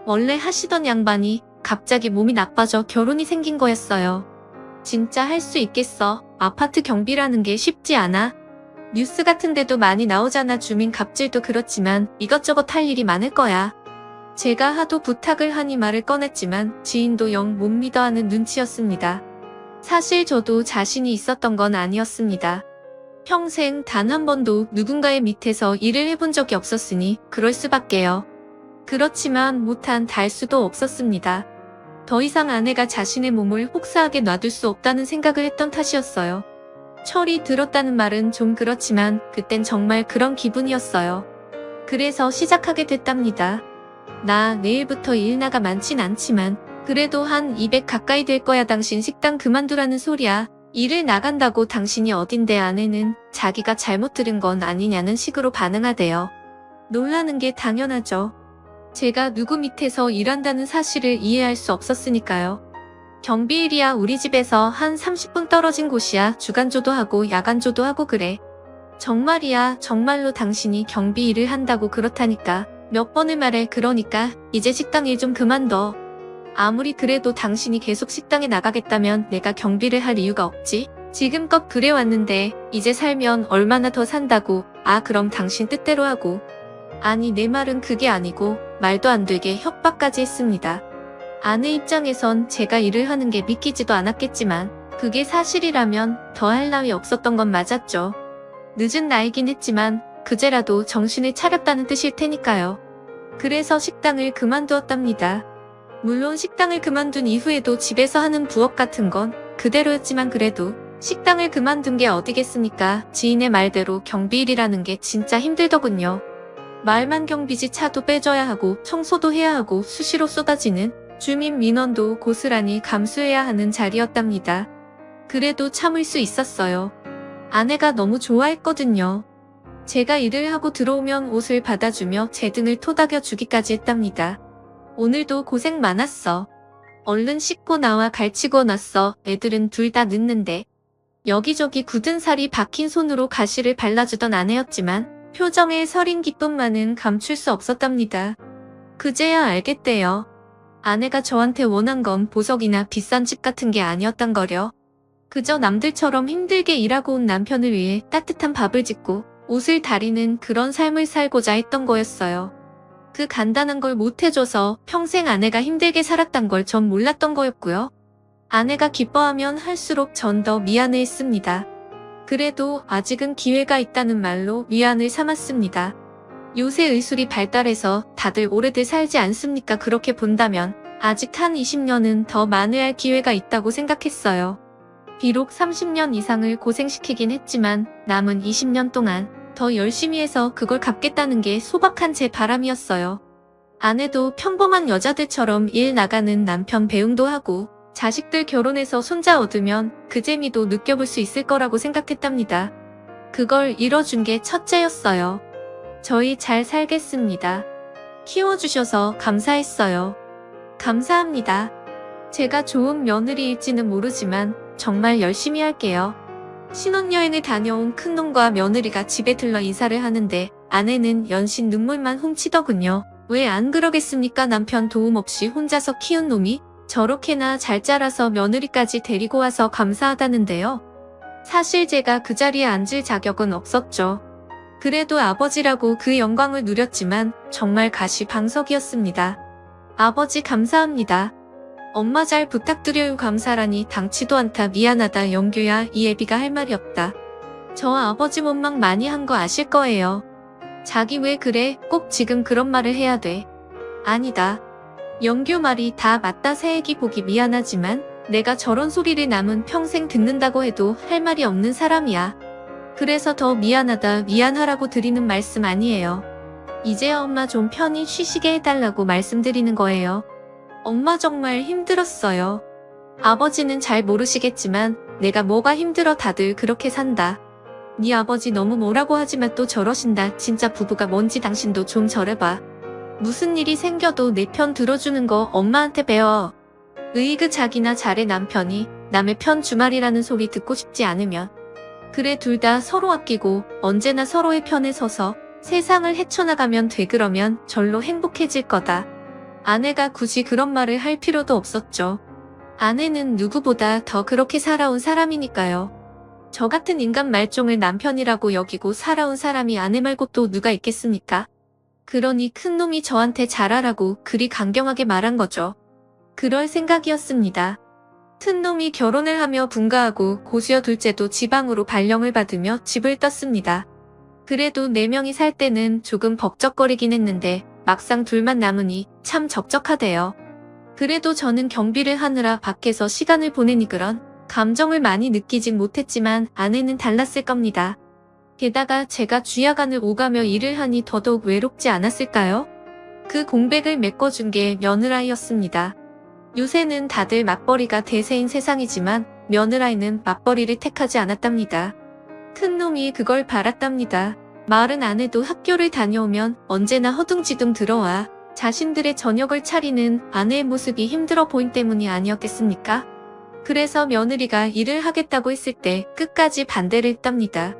원래 하시던 양반이 갑자기 몸이 나빠져 결혼이 생긴 거였어요. 진짜 할 수 있겠어. 아파트 경비라는 게 쉽지 않아. 뉴스 같은 데도 많이 나오잖아. 주민 갑질도 그렇지만 이것저것 할 일이 많을 거야. 제가 하도 부탁을 하니 말을 꺼냈지만 지인도 영 못 믿어하는 눈치였습니다. 사실 저도 자신이 있었던 건 아니었습니다. 평생 단 한 번도 누군가의 밑에서 일을 해본 적이 없었으니 그럴 수밖에요. 그렇지만 못한 달수도 없었습니다. 더 이상 아내가 자신의 몸을 혹사하게 놔둘 수 없다는 생각을 했던 탓이었어요. 철이 들었다는 말은 좀 그렇지만 그땐 정말 그런 기분이었어요. 그래서 시작하게 됐답니다. 나 내일부터 일 나가 많진 않지만 그래도 한 200 가까이 될 거야. 당신 식당 그만두라는 소리야. 일을 나간다고 당신이 어딘데. 아내는 자기가 잘못 들은 건 아니냐는 식으로 반응하대요. 놀라는 게 당연하죠. 제가 누구 밑에서 일한다는 사실을 이해할 수 없었으니까요. 경비일이야. 우리 집에서 한 30분 떨어진 곳이야. 주간조도 하고 야간조도 하고 그래. 정말이야. 정말로 당신이 경비 일을 한다고 그렇다니까. 몇 번을 말해. 그러니까 이제 식당 일 좀 그만둬. 아무리 그래도 당신이 계속 식당에 나가겠다면 내가 경비를 할 이유가 없지. 지금껏 그래왔는데 이제 살면 얼마나 더 산다고. 아, 그럼 당신 뜻대로 하고. 아니, 내 말은 그게 아니고 말도 안 되게 협박까지 했습니다. 아내 입장에선 제가 일을 하는 게 믿기지도 않았겠지만 그게 사실이라면 더 할 나위 없었던 건 맞았죠. 늦은 나이긴 했지만 그제라도 정신을 차렸다는 뜻일 테니까요. 그래서 식당을 그만두었답니다. 물론 식당을 그만둔 이후에도 집에서 하는 부업 같은 건 그대로였지만 그래도 식당을 그만둔 게 어디겠습니까? 지인의 말대로 경비일이라는 게 진짜 힘들더군요. 말만 경비지 차도 빼줘야 하고 청소도 해야 하고 수시로 쏟아지는 주민 민원도 고스란히 감수해야 하는 자리였답니다. 그래도 참을 수 있었어요. 아내가 너무 좋아했거든요. 제가 일을 하고 들어오면 옷을 받아주며 제 등을 토닥여 주기까지 했답니다. 오늘도 고생 많았어. 얼른 씻고 나와 갈치고 났어. 애들은 둘 다 늦는데. 여기저기 굳은 살이 박힌 손으로 가시를 발라주던 아내였지만 표정에 서린 기쁨만은 감출 수 없었답니다. 그제야 알겠대요. 아내가 저한테 원한 건 보석이나 비싼 집 같은 게 아니었단 거려. 그저 남들처럼 힘들게 일하고 온 남편을 위해 따뜻한 밥을 짓고 옷을 다리는 그런 삶을 살고자 했던 거였어요. 그 간단한 걸 못해줘서 평생 아내가 힘들게 살았단 걸 전 몰랐던 거였고요. 아내가 기뻐하면 할수록 전 더 미안해했습니다. 그래도 아직은 기회가 있다는 말로 위안을 삼았습니다. 요새 의술이 발달해서 다들 오래들 살지 않습니까? 그렇게 본다면 아직 한 20년은 더 만회할 기회가 있다고 생각했어요. 비록 30년 이상을 고생시키긴 했지만 남은 20년 동안 더 열심히 해서 그걸 갚겠다는 게 소박한 제 바람이었어요. 아내도 평범한 여자들처럼 일 나가는 남편 배웅도 하고 자식들 결혼해서 손자 얻으면 그 재미도 느껴볼 수 있을 거라고 생각했답니다. 그걸 이뤄준 게 첫째였어요. 저희 잘 살겠습니다. 키워주셔서 감사했어요. 감사합니다. 제가 좋은 며느리일지는 모르지만 정말 열심히 할게요. 신혼여행을 다녀온 큰놈과 며느리가 집에 들러 인사를 하는데 아내는 연신 눈물만 훔치더군요. 왜 안 그러겠습니까? 남편 도움 없이 혼자서 키운 놈이 저렇게나 잘 자라서 며느리까지 데리고 와서 감사하다는데요. 사실 제가 그 자리에 앉을 자격은 없었죠. 그래도 아버지라고 그 영광을 누렸지만 정말 가시방석이었습니다. 아버지 감사합니다. 엄마 잘 부탁드려요. 감사라니 당치도 않다. 미안하다. 영규야, 이 애비가 할 말이 없다. 저 아버지 원망 많이 한 거 아실 거예요. 자기 왜 그래? 꼭 지금 그런 말을 해야 돼. 아니다. 영규 말이 다 맞다. 새애기 보기 미안하지만 내가 저런 소리를 남은 평생 듣는다고 해도 할 말이 없는 사람이야. 그래서 더 미안하다. 미안하라고 드리는 말씀 아니에요. 이제야 엄마 좀 편히 쉬시게 해달라고 말씀드리는 거예요. 엄마 정말 힘들었어요. 아버지는 잘 모르시겠지만 내가 뭐가 힘들어. 다들 그렇게 산다. 네 아버지 너무 뭐라고 하지만 또 저러신다. 진짜 부부가 뭔지 당신도 좀 저래봐. 무슨 일이 생겨도 내 편 들어주는 거 엄마한테 배워. 으이그 자기나 잘해. 남편이 남의 편 주말이라는 소리 듣고 싶지 않으면. 그래, 둘 다 서로 아끼고 언제나 서로의 편에 서서 세상을 헤쳐나가면 돼. 그러면 절로 행복해질 거다. 아내가 굳이 그런 말을 할 필요도 없었죠. 아내는 누구보다 더 그렇게 살아온 사람이니까요. 저 같은 인간 말종을 남편이라고 여기고 살아온 사람이 아내 말고 또 누가 있겠습니까? 그러니 큰놈이 저한테 잘하라고 그리 강경하게 말한 거죠. 그럴 생각이었습니다. 튼놈이 결혼을 하며 분가하고 고수여 둘째도 지방으로 발령을 받으며 집을 떴습니다. 그래도 4명이 살 때는 조금 벅적거리긴 했는데 막상 둘만 남으니 참 적적하대요. 그래도 저는 경비를 하느라 밖에서 시간을 보내니 그런 감정을 많이 느끼진 못했지만 아내는 달랐을 겁니다. 게다가 제가 쥐야간을 오가며 일을 하니 더더욱 외롭지 않았을까요? 그 공백을 메꿔준 게 며느라이였습니다. 요새는 다들 맞벌이가 대세인 세상이지만 며느라이는 맞벌이를 택하지 않았답니다. 큰놈이 그걸 바랐답니다. 말은 안 해도 학교를 다녀오면 언제나 허둥지둥 들어와 자신들의 저녁을 차리는 아내의 모습이 힘들어 보인 때문이 아니었겠습니까? 그래서 며느리가 일을 하겠다고 했을 때 끝까지 반대를 했답니다.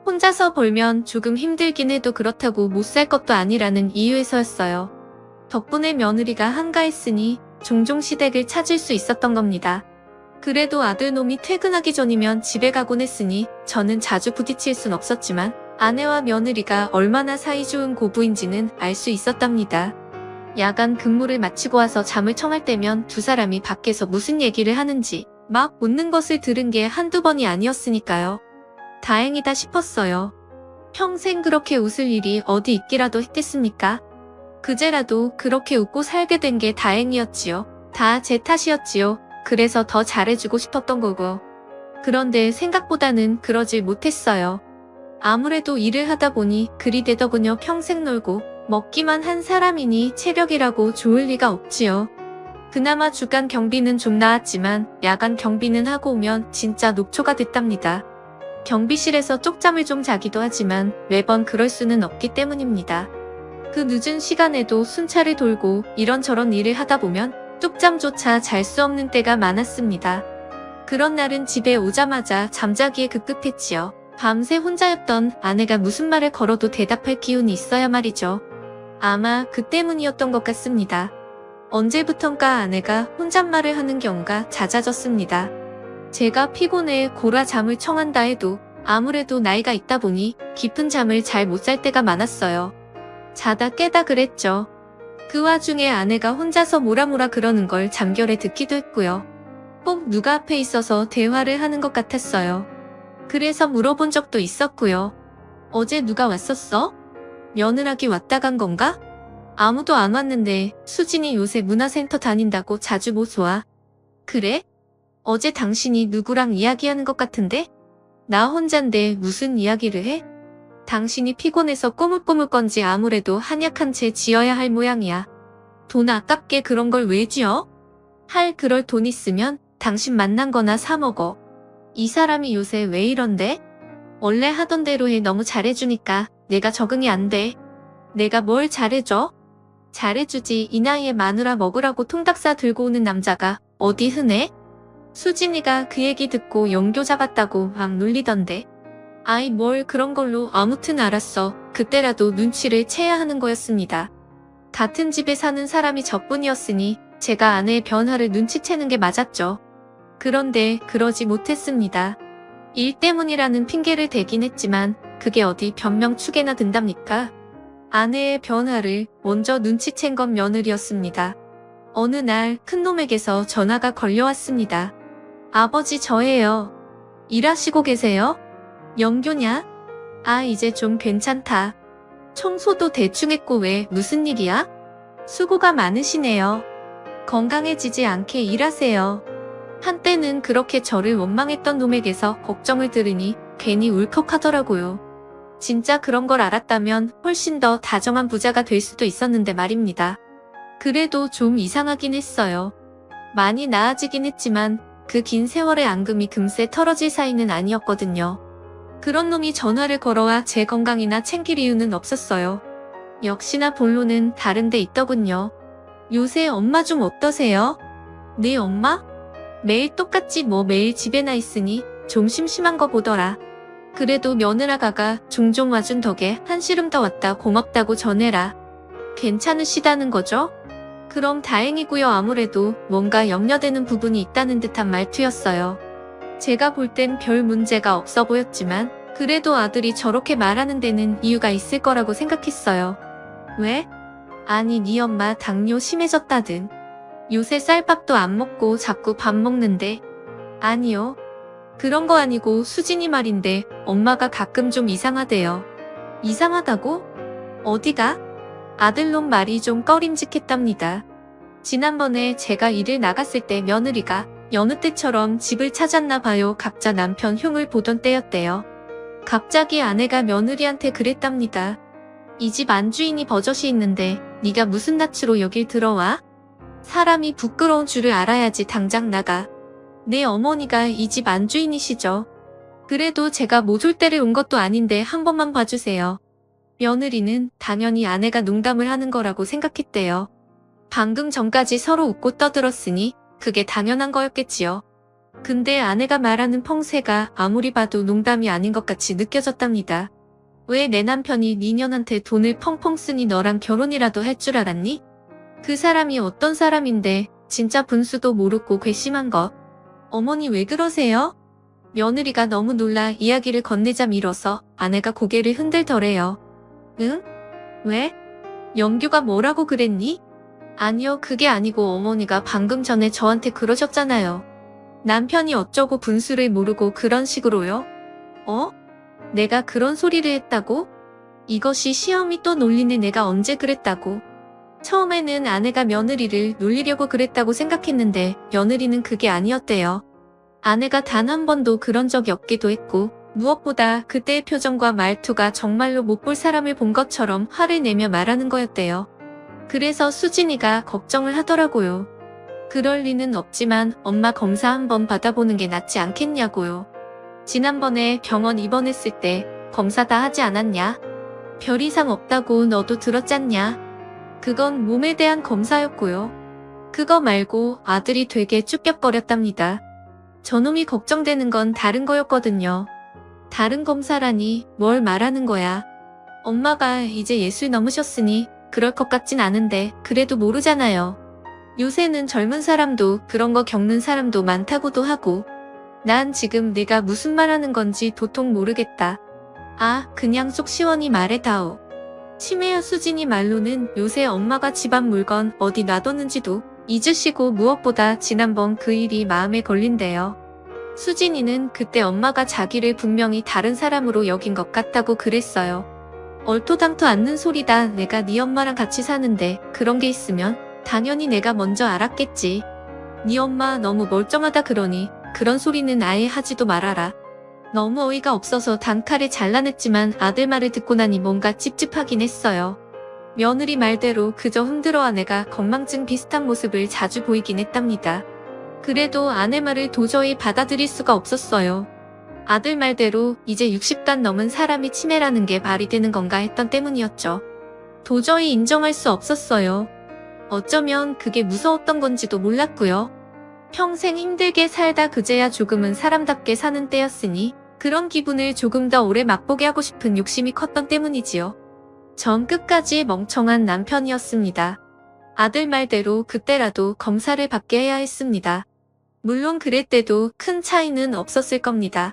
혼자서 벌면 조금 힘들긴 해도 그렇다고 못 살 것도 아니라는 이유에서였어요. 덕분에 며느리가 한가했으니 종종 시댁을 찾을 수 있었던 겁니다. 그래도 아들놈이 퇴근하기 전이면 집에 가곤 했으니 저는 자주 부딪힐 순 없었지만 아내와 며느리가 얼마나 사이좋은 고부인지는 알 수 있었답니다. 야간 근무를 마치고 와서 잠을 청할 때면 두 사람이 밖에서 무슨 얘기를 하는지 막 웃는 것을 들은 게 한두 번이 아니었으니까요. 다행이다 싶었어요. 평생 그렇게 웃을 일이 어디 있기라도 했겠습니까? 그제라도 그렇게 웃고 살게 된 게 다행이었지요. 다 제 탓이었지요. 그래서 더 잘해주고 싶었던 거고. 그런데 생각보다는 그러질 못했어요. 아무래도 일을 하다 보니 그리 되더군요. 평생 놀고 먹기만 한 사람이니 체력이라고 좋을 리가 없지요. 그나마 주간 경비는 좀 나았지만 야간 경비는 하고 오면 진짜 녹초가 됐답니다. 경비실에서 쪽잠을 좀 자기도 하지만 매번 그럴 수는 없기 때문입니다. 그 늦은 시간에도 순찰을 돌고 이런저런 일을 하다 보면 뚝잠조차 잘 수 없는 때가 많았습니다. 그런 날은 집에 오자마자 잠자기에 급급했지요. 밤새 혼자였던 아내가 무슨 말을 걸어도 대답할 기운이 있어야 말이죠. 아마 그 때문이었던 것 같습니다. 언제부턴가 아내가 혼잣말을 하는 경우가 잦아졌습니다. 제가 피곤해 고라 잠을 청한다 해도 아무래도 나이가 있다 보니 깊은 잠을 잘 못 잘 때가 많았어요. 자다 깨다 그랬죠. 그 와중에 아내가 혼자서 뭐라 그러는 걸 잠결에 듣기도 했고요. 꼭 누가 앞에 있어서 대화를 하는 것 같았어요. 그래서 물어본 적도 있었고요. 어제 누가 왔었어? 며느라기 왔다 간 건가? 아무도 안 왔는데 수진이 요새 문화센터 다닌다고 자주 못 와. 그래? 어제 당신이 누구랑 이야기하는 것 같은데? 나 혼잔데 무슨 이야기를 해? 당신이 피곤해서 꼬물꼬물 건지 아무래도 한약한 채 지어야 할 모양이야. 돈 아깝게 그런 걸 왜 지어? 그럴 돈 있으면 당신 만난 거나 사 먹어. 이 사람이 요새 왜 이런데? 원래 하던 대로 해. 너무 잘해주니까 내가 적응이 안 돼. 내가 뭘 잘해줘? 잘해주지. 이 나이에 마누라 먹으라고 통닭 들고 오는 남자가 어디 흔해? 수진이가 그 얘기 듣고 연교 잡았다고 막 놀리던데. 아이 뭘 그런 걸로. 아무튼 알았어. 그때라도 눈치를 채야 하는 거였습니다. 같은 집에 사는 사람이 저뿐이었으니 제가 아내의 변화를 눈치채는 게 맞았죠. 그런데 그러지 못했습니다. 일 때문이라는 핑계를 대긴 했지만 그게 어디 변명축에나 든답니까? 아내의 변화를 먼저 눈치챈 건 며느리였습니다. 어느 날 큰놈에게서 전화가 걸려왔습니다. 아버지 저예요. 일하시고 계세요? 연교냐? 아 이제 좀 괜찮다. 청소도 대충 했고 왜 무슨 일이야? 수고가 많으시네요. 건강해지지 않게 일하세요. 한때는 그렇게 저를 원망했던 놈에게서 걱정을 들으니 괜히 울컥하더라고요. 진짜 그런 걸 알았다면 훨씬 더 다정한 부자가 될 수도 있었는데 말입니다. 그래도 좀 이상하긴 했어요. 많이 나아지긴 했지만 그 긴 세월의 앙금이 금세 털어질 사이는 아니었거든요. 그런 놈이 전화를 걸어와 제 건강이나 챙길 이유는 없었어요. 역시나 본론은 다른 데 있더군요. 요새 엄마 좀 어떠세요? 네 엄마? 매일 똑같지 뭐. 매일 집에나 있으니 좀 심심한 거 보더라. 그래도 며느라가가 종종 와준 덕에 한시름 더 왔다 고맙다고 전해라. 괜찮으시다는 거죠? 그럼 다행이고요. 아무래도 뭔가 염려되는 부분이 있다는 듯한 말투였어요. 제가 볼 땐 별 문제가 없어 보였지만 그래도 아들이 저렇게 말하는 데는 이유가 있을 거라고 생각했어요. 왜? 아니 네 엄마 당뇨 심해졌다든. 요새 쌀밥도 안 먹고 자꾸 밥 먹는데. 아니요. 그런 거 아니고 수진이 말인데 엄마가 가끔 좀 이상하대요. 이상하다고? 어디가? 아들놈 말이 좀 꺼림직했답니다. 지난번에 제가 일을 나갔을 때 며느리가 여느 때처럼 집을 찾았나 봐요. 각자 남편 흉을 보던 때였대요. 갑자기 아내가 며느리한테 그랬답니다. 이 집 안주인이 버젓이 있는데 네가 무슨 낯으로 여길 들어와? 사람이 부끄러운 줄을 알아야지 당장 나가. 내 어머니가 이 집 안주인이시죠. 그래도 제가 모쏠 때를 온 것도 아닌데 한 번만 봐주세요. 며느리는 당연히 아내가 농담을 하는 거라고 생각했대요. 방금 전까지 서로 웃고 떠들었으니 그게 당연한 거였겠지요. 근데 아내가 말하는 펑세가 아무리 봐도 농담이 아닌 것 같이 느껴졌답니다. 왜 내 남편이 네 년한테 돈을 펑펑 쓰니 너랑 결혼이라도 할 줄 알았니? 그 사람이 어떤 사람인데 진짜 분수도 모르고 괘씸한 것. 어머니 왜 그러세요? 며느리가 너무 놀라 이야기를 건네자 밀어서 아내가 고개를 흔들더래요. 응? 왜? 영규가 뭐라고 그랬니? 아니요, 그게 아니고 어머니가 방금 전에 저한테 그러셨잖아요. 남편이 어쩌고 분수를 모르고 그런 식으로요? 어? 내가 그런 소리를 했다고? 이것이 시험이 또 놀리네. 내가 언제 그랬다고. 처음에는 아내가 며느리를 놀리려고 그랬다고 생각했는데 며느리는 그게 아니었대요. 아내가 단 한 번도 그런 적이 없기도 했고 무엇보다 그때의 표정과 말투가 정말로 못 볼 사람을 본 것처럼 화를 내며 말하는 거였대요. 그래서 수진이가 걱정을 하더라고요. 그럴 리는 없지만 엄마 검사 한번 받아보는 게 낫지 않겠냐고요. 지난번에 병원 입원했을 때 검사 다 하지 않았냐? 별 이상 없다고 너도 들었잖냐? 그건 몸에 대한 검사였고요. 그거 말고 아들이 되게 쭈뼛거렸답니다. 저놈이 걱정되는 건 다른 거였거든요. 다른 검사라니 뭘 말하는 거야. 엄마가 이제 60 넘으셨으니 그럴 것 같진 않은데 그래도 모르잖아요. 요새는 젊은 사람도 그런 거 겪는 사람도 많다고도 하고 난 지금 내가 무슨 말하는 건지 도통 모르겠다. 아, 그냥 속 시원히 말해다오. 치매야 수진이 말로는 요새 엄마가 집안 물건 어디 놔뒀는지도 잊으시고 무엇보다 지난번 그 일이 마음에 걸린대요. 수진이는 그때 엄마가 자기를 분명히 다른 사람으로 여긴 것 같다고 그랬어요. 얼토당토 않는 소리다. 내가 네 엄마랑 같이 사는데 그런 게 있으면 당연히 내가 먼저 알았겠지. 네 엄마 너무 멀쩡하다 그러니 그런 소리는 아예 하지도 말아라. 너무 어이가 없어서 단칼에 잘라냈지만 아들 말을 듣고 나니 뭔가 찝찝하긴 했어요. 며느리 말대로 그저 흔들어 아내가 건망증 비슷한 모습을 자주 보이긴 했답니다. 그래도 아내 말을 도저히 받아들일 수가 없었어요. 아들 말대로 이제 60단 넘은 사람이 치매라는 게 말이 되는 건가 했던 때문이었죠. 도저히 인정할 수 없었어요. 어쩌면 그게 무서웠던 건지도 몰랐고요. 평생 힘들게 살다 그제야 조금은 사람답게 사는 때였으니 그런 기분을 조금 더 오래 맛보게 하고 싶은 욕심이 컸던 때문이지요. 전 끝까지 멍청한 남편이었습니다. 아들 말대로 그때라도 검사를 받게 해야 했습니다. 물론 그랬대도 큰 차이는 없었을 겁니다.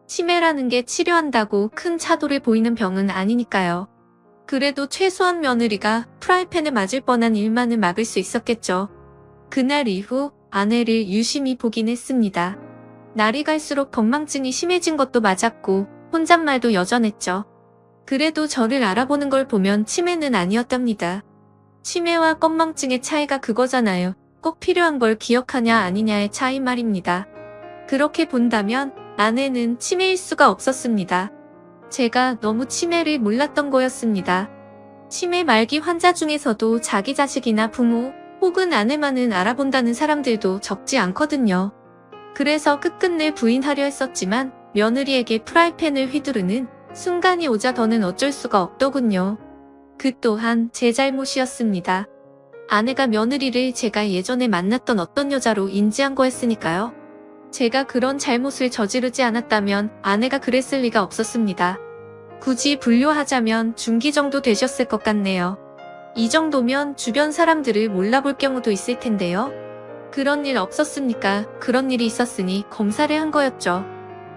치매라는 게 치료한다고 큰 차도를 보이는 병은 아니니까요. 그래도 최소한 며느리가 프라이팬에 맞을 뻔한 일만은 막을 수 있었겠죠. 그날 이후 아내를 유심히 보긴 했습니다. 날이 갈수록 건망증이 심해진 것도 맞았고 혼잣말도 여전했죠. 그래도 저를 알아보는 걸 보면 치매는 아니었답니다. 치매와 건망증의 차이가 그거잖아요. 꼭 필요한 걸 기억하냐 아니냐의 차이 말입니다. 그렇게 본다면 아내는 치매일 수가 없었습니다. 제가 너무 치매를 몰랐던 거였습니다. 치매 말기 환자 중에서도 자기 자식이나 부모 혹은 아내만은 알아본다는 사람들도 적지 않거든요. 그래서 끝끝내 부인하려 했었지만 며느리에게 프라이팬을 휘두르는 순간이 오자 더는 어쩔 수가 없더군요. 그 또한 제 잘못이었습니다. 아내가 며느리를 제가 예전에 만났던 어떤 여자로 인지한 거였으니까요. 제가 그런 잘못을 저지르지 않았다면 아내가 그랬을 리가 없었습니다. 굳이 분류하자면 중기 정도 되셨을 것 같네요. 이 정도면 주변 사람들을 몰라볼 경우도 있을 텐데요. 그런 일 없었습니까? 그런 일이 있었으니 검사를 한 거였죠.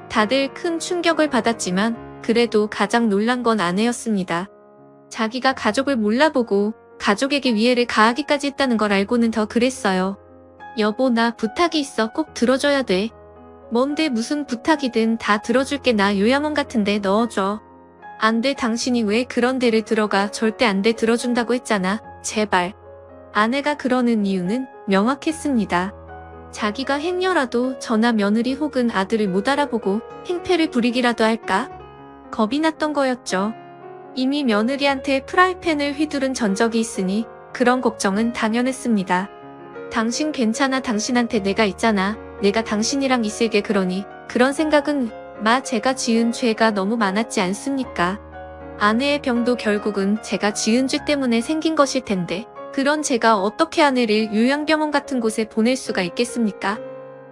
다들 큰 충격을 받았지만 그래도 가장 놀란 건 아내였습니다. 자기가 가족을 몰라보고 가족에게 위해를 가하기까지 했다는 걸 알고는 더 그랬어요. 여보, 나 부탁이 있어. 꼭 들어줘야 돼. 뭔데 무슨 부탁이든 다 들어줄게. 나 요양원 같은데 넣어줘. 안 돼. 당신이 왜 그런 데를 들어가. 절대 안 돼. 들어준다고 했잖아. 제발. 아내가 그러는 이유는 명확했습니다. 자기가 행여라도 저나 며느리 혹은 아들을 못 알아보고 행패를 부리기라도 할까? 겁이 났던 거였죠. 이미 며느리한테 프라이팬을 휘두른 전적이 있으니 그런 걱정은 당연했습니다. 당신 괜찮아. 당신한테 내가 있잖아. 내가 당신이랑 있을게. 그러니 그런 생각은 제가 지은 죄가 너무 많았지 않습니까? 아내의 병도 결국은 제가 지은 죄 때문에 생긴 것일 텐데 그런 제가 어떻게 아내를 요양병원 같은 곳에 보낼 수가 있겠습니까?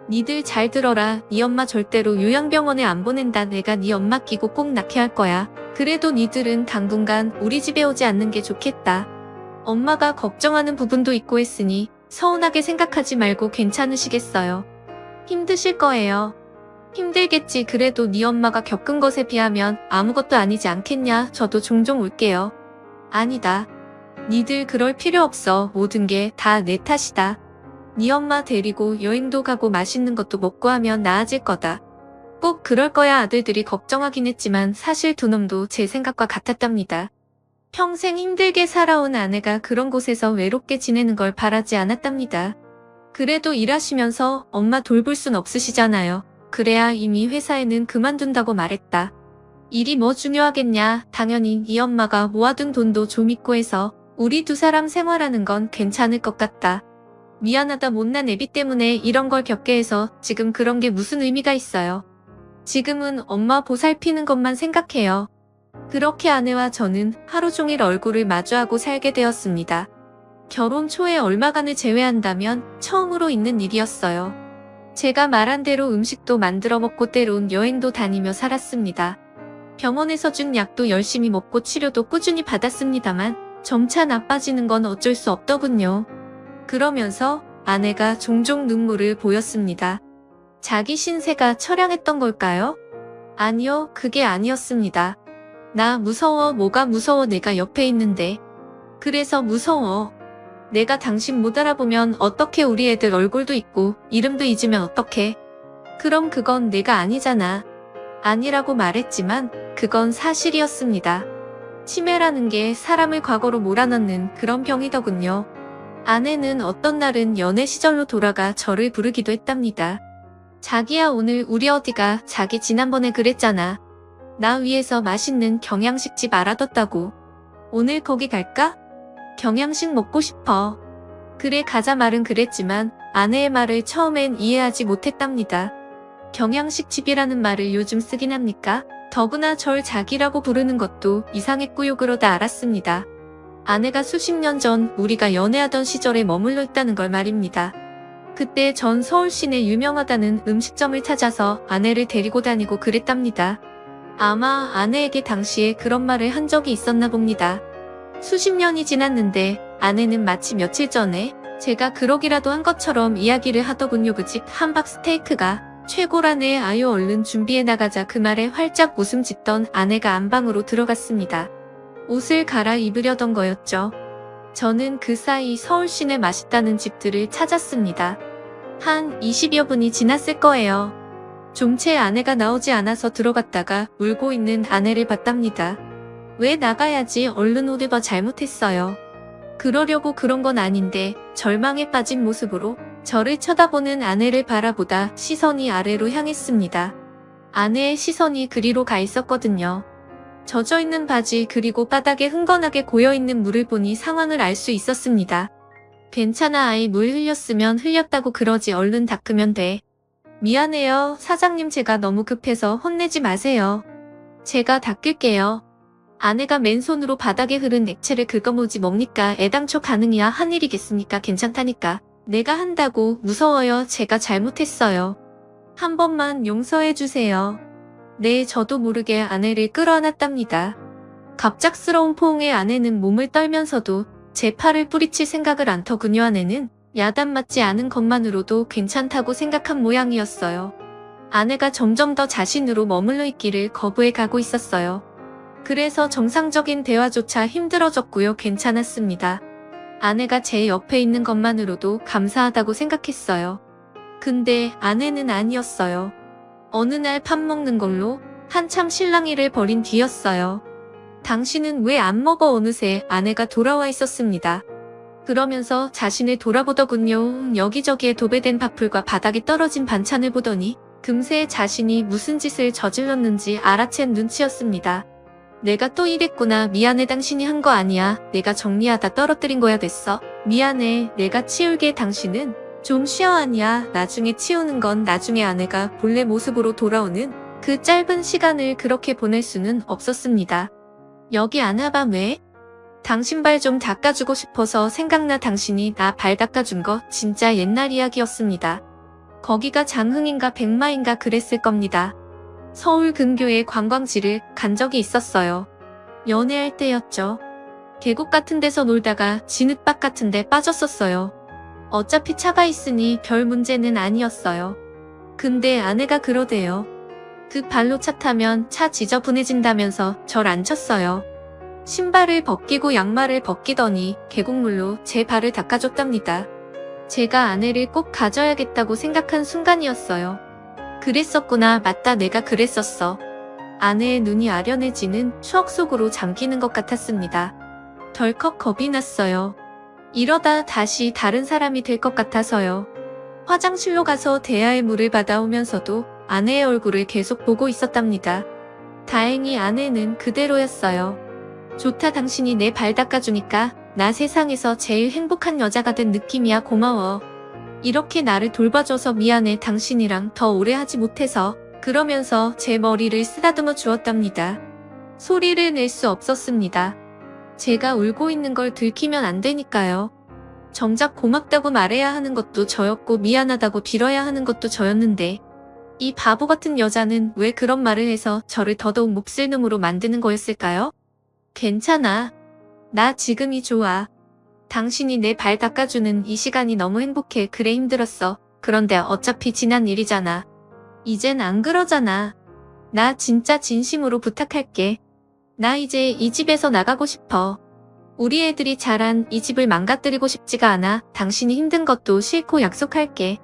니들 잘 들어라. 니 엄마 절대로 요양병원에 안 보낸다. 내가 니 엄마 끼고 꼭 낳게 할 거야. 그래도 니들은 당분간 우리 집에 오지 않는 게 좋겠다. 엄마가 걱정하는 부분도 있고 했으니 서운하게 생각하지 말고 괜찮으시겠어요. 힘드실 거예요. 힘들겠지. 그래도 네 엄마가 겪은 것에 비하면 아무것도 아니지 않겠냐. 저도 종종 올게요. 아니다. 니들 그럴 필요 없어. 모든 게 다 내 탓이다. 니 엄마 데리고 여행도 가고 맛있는 것도 먹고 하면 나아질 거다. 꼭 그럴 거야. 아들들이 걱정하긴 했지만 사실 두 놈도 제 생각과 같았답니다. 평생 힘들게 살아온 아내가 그런 곳에서 외롭게 지내는 걸 바라지 않았답니다. 그래도 일하시면서 엄마 돌볼 순 없으시잖아요. 그래야 이미 회사에는 그만둔다고 말했다. 일이 뭐 중요하겠냐. 당연히 네 엄마가 모아둔 돈도 좀 있고 해서 우리 두 사람 생활하는 건 괜찮을 것 같다. 미안하다. 못난 애비 때문에 이런 걸 겪게 해서 지금 그런 게 무슨 의미가 있어요. 지금은 엄마 보살피는 것만 생각해요. 그렇게 아내와 저는 하루 종일 얼굴을 마주하고 살게 되었습니다. 결혼 초에 얼마간을 제외한다면 처음으로 있는 일이었어요. 제가 말한 대로 음식도 만들어 먹고 때론 여행도 다니며 살았습니다. 병원에서 준 약도 열심히 먹고 치료도 꾸준히 받았습니다만 점차 나빠지는 건 어쩔 수 없더군요. 그러면서 아내가 종종 눈물을 보였습니다. 자기 신세가 처량했던 걸까요? 아니요, 그게 아니었습니다. 나 무서워. 뭐가 무서워? 내가 옆에 있는데. 그래서 무서워. 내가 당신 못 알아보면 어떡해. 우리 애들 얼굴도 잊고 이름도 잊으면 어떡해. 그럼 그건 내가 아니잖아. 아니라고 말했지만 그건 사실이었습니다. 치매라는 게 사람을 과거로 몰아넣는 그런 병이더군요. 아내는 어떤 날은 연애 시절로 돌아가 저를 부르기도 했답니다. 자기야, 오늘 우리 어디가? 자기 지난번에 그랬잖아. 나 위해서 맛있는 경양식집 알아뒀다고. 오늘 거기 갈까? 경양식 먹고 싶어. 그래 가자. 말은 그랬지만 아내의 말을 처음엔 이해하지 못했답니다. 경양식집이라는 말을 요즘 쓰긴 합니까? 더구나 절 자기라고 부르는 것도 이상했고요. 그러다 알았습니다. 아내가 수십 년 전 우리가 연애하던 시절에 머물러 있다는 걸 말입니다. 그때 전 서울 시내 유명하다는 음식점을 찾아서 아내를 데리고 다니고 그랬답니다. 아마 아내에게 당시에 그런 말을 한 적이 있었나 봅니다. 수십 년이 지났는데 아내는 마치 며칠 전에 제가 그러기라도 한 것처럼 이야기를 하더군요. 그 집 함박 스테이크가 최고라네. 아유 얼른 준비해 나가자. 그 말에 활짝 웃음 짓던 아내가 안방으로 들어갔습니다. 옷을 갈아입으려던 거였죠. 저는 그 사이 서울 시내 맛있다는 집들을 찾았습니다. 한 20여 분이 지났을 거예요. 좀 채 아내가 나오지 않아서 들어갔다가 울고 있는 아내를 봤답니다. 왜 나가야지. 얼른 옷 입어. 잘못했어요. 그러려고 그런 건 아닌데 절망에 빠진 모습으로 저를 쳐다보는 아내를 바라보다 시선이 아래로 향했습니다. 아내의 시선이 그리로 가 있었거든요. 젖어있는 바지 그리고 바닥에 흥건하게 고여있는 물을 보니 상황을 알 수 있었습니다. 괜찮아. 아이 물 흘렸으면 흘렸다고 그러지. 얼른 닦으면 돼. 미안해요. 사장님 제가 너무 급해서 혼내지 마세요. 제가 닦을게요. 아내가 맨손으로 바닥에 흐른 액체를 긁어모지. 뭡니까? 애당초 가능이야 한 일이겠습니까? 괜찮다니까. 내가 한다고. 무서워요. 제가 잘못했어요. 한 번만 용서해주세요. 네, 저도 모르게 아내를 끌어안았답니다. 갑작스러운 포옹에 아내는 몸을 떨면서도 제 팔을 뿌리칠 생각을 않더군요. 아내는 야단 맞지 않은 것만으로도 괜찮다고 생각한 모양이었어요. 아내가 점점 더 자신으로 머물러 있기를 거부해 가고 있었어요. 그래서 정상적인 대화조차 힘들어졌고요. 괜찮았습니다. 아내가 제 옆에 있는 것만으로도 감사하다고 생각했어요. 근데 아내는 아니었어요. 어느 날 밥 먹는 걸로 한참 실랑이를 벌인 뒤였어요. 당신은 왜 안 먹어? 어느새 아내가 돌아와 있었습니다. 그러면서 자신을 돌아보더군요. 여기저기에 도배된 밥풀과 바닥에 떨어진 반찬을 보더니 금세 자신이 무슨 짓을 저질렀는지 알아챈 눈치였습니다. 내가 또 이랬구나. 미안해. 당신이 한 거 아니야. 내가 정리하다 떨어뜨린 거야. 됐어. 미안해. 내가 치울게. 당신은 좀 쉬어. 아니야. 나중에 치우는 건 나중에. 아내가 본래 모습으로 돌아오는 그 짧은 시간을 그렇게 보낼 수는 없었습니다. 여기 안 와봐. 왜? 당신 발 좀 닦아주고 싶어서. 생각나. 당신이 나 발 닦아준 거 진짜 옛날 이야기였습니다. 거기가 장흥인가 백마인가 그랬을 겁니다. 서울 근교의 관광지를 간 적이 있었어요. 연애할 때였죠. 계곡 같은 데서 놀다가 진흙밭 같은 데 빠졌었어요. 어차피 차가 있으니 별 문제는 아니었어요. 근데 아내가 그러대요. 그 발로 차 타면 차 지저분해진다면서 절 안 쳤어요. 신발을 벗기고 양말을 벗기더니 계곡물로 제 발을 닦아줬답니다. 제가 아내를 꼭 가져야겠다고 생각한 순간이었어요. 그랬었구나. 맞다. 내가 그랬었어. 아내의 눈이 아련해지는 추억 속으로 잠기는 것 같았습니다. 덜컥 겁이 났어요. 이러다 다시 다른 사람이 될 것 같아서요. 화장실로 가서 대야의 물을 받아오면서도 아내의 얼굴을 계속 보고 있었답니다. 다행히 아내는 그대로였어요. 좋다. 당신이 내 발 닦아주니까 나 세상에서 제일 행복한 여자가 된 느낌이야. 고마워. 이렇게 나를 돌봐줘서 미안해. 당신이랑 더 오래 하지 못해서. 그러면서 제 머리를 쓰다듬어 주었답니다. 소리를 낼 수 없었습니다. 제가 울고 있는 걸 들키면 안 되니까요. 정작 고맙다고 말해야 하는 것도 저였고 미안하다고 빌어야 하는 것도 저였는데 이 바보 같은 여자는 왜 그런 말을 해서 저를 더더욱 몹쓸 놈으로 만드는 거였을까요? 괜찮아. 나 지금이 좋아. 당신이 내 발 닦아주는 이 시간이 너무 행복해. 그래 힘들었어. 그런데 어차피 지난 일이잖아. 이젠 안 그러잖아. 나 진짜 진심으로 부탁할게. 나 이제 이 집에서 나가고 싶어. 우리 애들이 자란 이 집을 망가뜨리고 싶지가 않아. 당신이 힘든 것도 싫고 약속할게.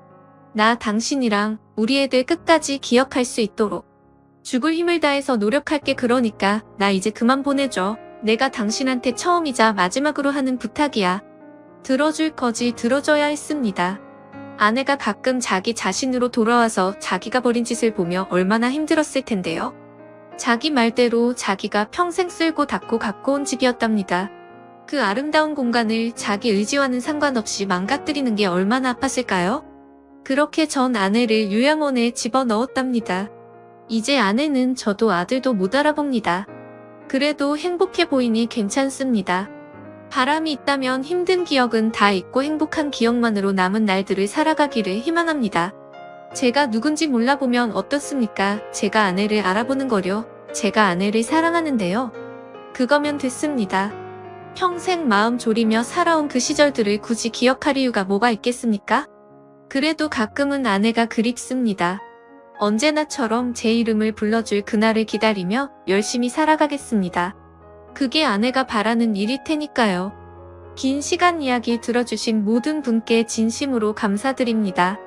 나 당신이랑 우리 애들 끝까지 기억할 수 있도록 죽을 힘을 다해서 노력할게. 그러니까 나 이제 그만 보내줘. 내가 당신한테 처음이자 마지막으로 하는 부탁이야. 들어줄 거지. 들어줘야 했습니다. 아내가 가끔 자기 자신으로 돌아와서 자기가 벌인 짓을 보며 얼마나 힘들었을 텐데요. 자기 말대로 자기가 평생 쓸고 닦고 갖고 온 집이었답니다. 그 아름다운 공간을 자기 의지와는 상관없이 망가뜨리는 게 얼마나 아팠을까요? 그렇게 전 아내를 요양원에 집어넣었답니다. 이제 아내는 저도 아들도 못 알아봅니다. 그래도 행복해 보이니 괜찮습니다. 바람이 있다면 힘든 기억은 다 잊고 행복한 기억만으로 남은 날들을 살아가기를 희망합니다. 제가 누군지 몰라보면 어떻습니까? 제가 아내를 알아보는 거려. 제가 아내를 사랑하는데요. 그거면 됐습니다. 평생 마음 졸이며 살아온 그 시절들을 굳이 기억할 이유가 뭐가 있겠습니까? 그래도 가끔은 아내가 그립습니다. 언제나처럼 제 이름을 불러줄 그날을 기다리며 열심히 살아가겠습니다. 그게 아내가 바라는 일일 테니까요. 긴 시간 이야기 들어주신 모든 분께 진심으로 감사드립니다.